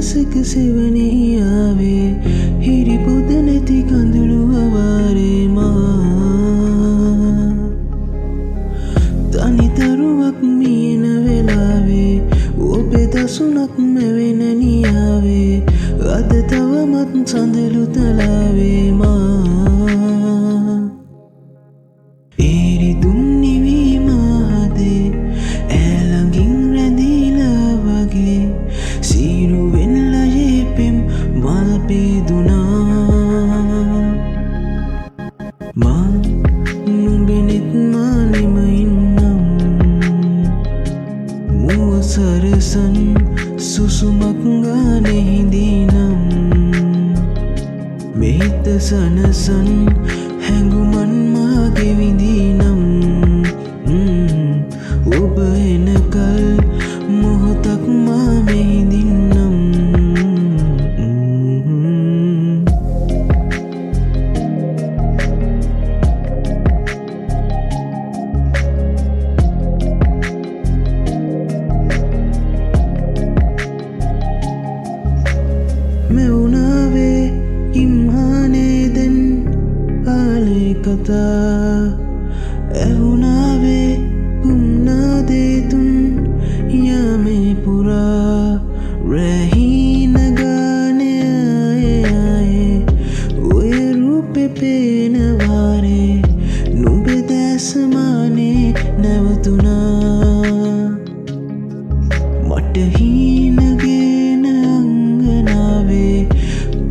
දවසක සෙවණේ ආවේ හිරි පුද නැති කඳුළු අවාරේ මා තනිතරුවක් මියන වෙලාවේ ඔබේ දසුනක් මැවෙන නියාවේ අද තවමත් සඳලු තලාවේ මා ඒරිදුම් නිවීම හදේ ඈළඟින් රැඳීලා වගේ සීරුවෙන් ලයේපෙම් මල් පේදුනා මා නුඹෙනෙත් මානෙම ඉන්නම් මුව සරසන් සුසුමක් ගානේ හිඳිනම් මෙහිත සනසන් හැඟුමන් මාගේ විඳිනම් ඔබ එනකල් මොහොතක් මා මෙහිඳින්නම් මෙවුනාවේ ඉම්හානේදෙන් ආලේ කතා ඇහුනාවේ කුම්නාදේතුන් යාමේ පුරා රැහීන ගානයායේ ඔය රූපෙ පේනවාරේ නුඹෙ දැසමානේ නැවතුනා මට හීනගෙන අංගනාවේ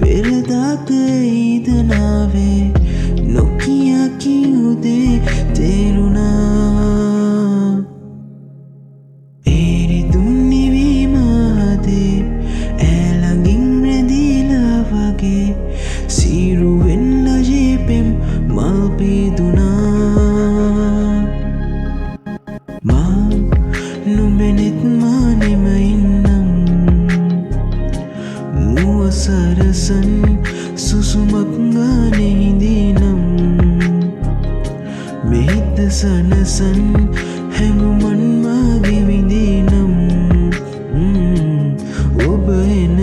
පෙරදාක ඉදනාවේ නොකියා කිව්දේ තේරුණා ඒරිදුම් නිවීම හදේ ඈළඟින් රැඳීලා වගේ සීරුවෙන් ලයේපෙම් මල් පේදුනා මා නුඹෙනෙත් මානෙම ඉන්නම් මුව සරසන් සුසුමක් ගානේ හිඳිනම් මෙහිත සනසන් හැඟුමන් මාගේ විඳිනම් ඔබ එන